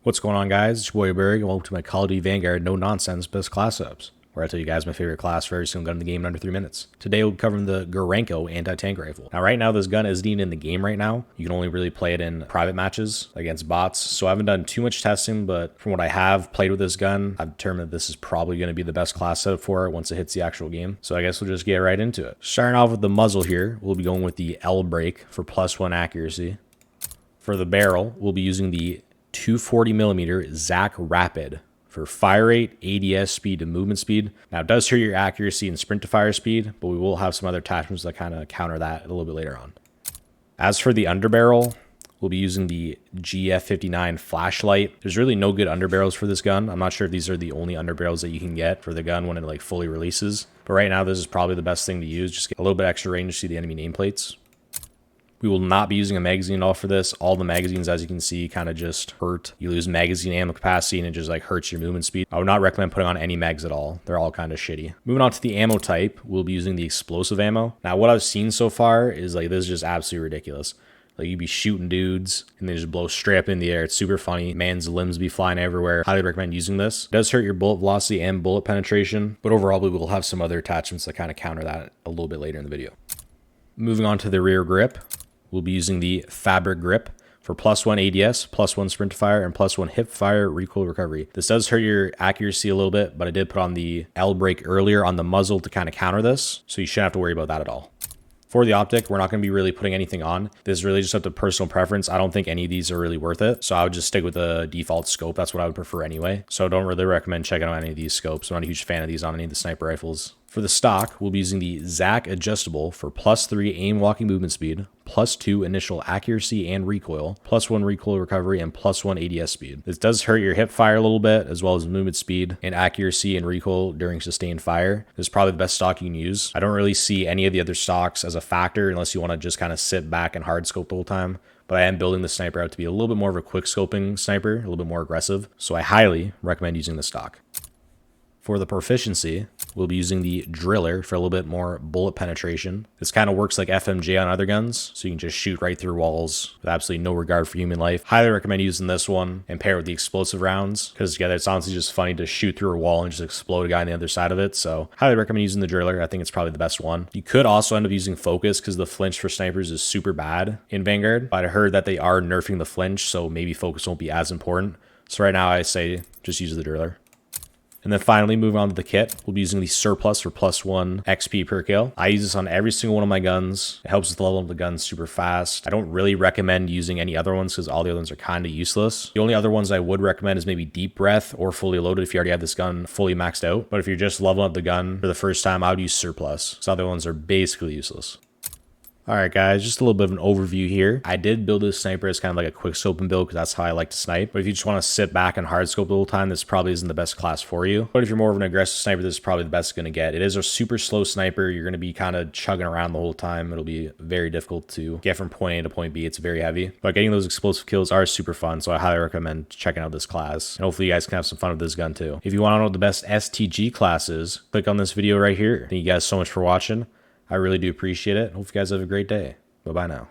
What's going on, guys? It's your boy Berg, and welcome to my Call of Duty Vanguard No Nonsense Best Class Ups, where I tell you guys my favorite class for every single gun in the game in under 3 minutes. Today we'll be covering the Gorenko anti-tank rifle. Now right now this gun isn't even in the game right now. You can only really play it in private matches against bots, so I haven't done too much testing, but from what I have played with this gun, I've determined that this is probably going to be the best class setup for it once it hits the actual game. So I guess we'll just get right into it. Starting off with the muzzle here, we'll be going with the L break for +1 accuracy. For the barrel, we'll be using the 240mm Zac Rapid for fire rate, ADS speed, and movement speed. Now it does hurt your accuracy and sprint to fire speed, but we will have some other attachments that kind of counter that a little bit later on. As for the underbarrel, we'll be using the GF59 flashlight. There's really no good underbarrels for this gun. I'm not sure if these are the only underbarrels that you can get for the gun when it fully releases, but right now this is probably the best thing to use. Just get a little bit extra range to see the enemy nameplates. We will not be using a magazine at all for this. All the magazines, as you can see, kind of just hurt. You lose magazine ammo capacity and it just hurts your movement speed. I would not recommend putting on any mags at all. They're all kind of shitty. Moving on to the ammo type, we'll be using the explosive ammo. Now what I've seen so far is this is just absolutely ridiculous. You'd be shooting dudes and they just blow straight up in the air. It's super funny. Man's limbs be flying everywhere. Highly recommend using this. It does hurt your bullet velocity and bullet penetration, but overall we will have some other attachments that kind of counter that a little bit later in the video. Moving on to the rear grip. We'll be using the fabric grip for +1 ADS, +1 sprint to fire, and +1 hip fire recoil recovery. This does hurt your accuracy a little bit, but I did put on the L brake earlier on the muzzle to kind of counter this, so you shouldn't have to worry about that at all. For the optic, we're not going to be really putting anything on. This is really just up to personal preference. I don't think any of these are really worth it, so I would just stick with the default scope. That's what I would prefer anyway, so I don't really recommend checking out any of these scopes. I'm not a huge fan of these on any of the sniper rifles. For the stock, we'll be using the Zac adjustable for +3 aim walking movement speed, +2 initial accuracy and recoil, +1 recoil recovery, and +1 ADS speed. This does hurt your hip fire a little bit, as well as movement speed and accuracy and recoil during sustained fire. This is probably the best stock you can use. I don't really see any of the other stocks as a factor unless you want to just kind of sit back and hard scope the whole time. But I am building the sniper out to be a little bit more of a quick scoping sniper, a little bit more aggressive. So I highly recommend using this stock. For the proficiency, we'll be using the driller for a little bit more bullet penetration. This kind of works like FMJ on other guns, so you can just shoot right through walls with absolutely no regard for human life. Highly recommend using this one and pair it with the explosive rounds, because together it's honestly just funny to shoot through a wall and just explode a guy on the other side of it. So highly recommend using the driller. I think it's probably the best one. You could also end up using focus, because the flinch for snipers is super bad in Vanguard, but I heard that they are nerfing the flinch, so maybe focus won't be as important. So right now I say just use the driller. And then finally, moving on to the kit, we'll be using the surplus for +1 XP per kill. I use this on every single one of my guns. It helps with leveling up the guns super fast. I don't really recommend using any other ones because all the other ones are kind of useless. The only other ones I would recommend is maybe Deep Breath or Fully Loaded if you already have this gun fully maxed out. But if you're just leveling up the gun for the first time, I would use surplus because other ones are basically useless. Alright guys, just a little bit of an overview here. I did build this sniper as kind of like a quick scoping build because that's how I like to snipe. But if you just want to sit back and hard scope the whole time, this probably isn't the best class for you. But if you're more of an aggressive sniper, this is probably the best it's going to get. It is a super slow sniper. You're going to be kind of chugging around the whole time. It'll be very difficult to get from point A to point B. It's very heavy. But getting those explosive kills are super fun, so I highly recommend checking out this class. And hopefully you guys can have some fun with this gun too. If you want to know what the best STG class is, click on this video right here. Thank you guys so much for watching. I really do appreciate it. Hope you guys have a great day. Bye-bye now.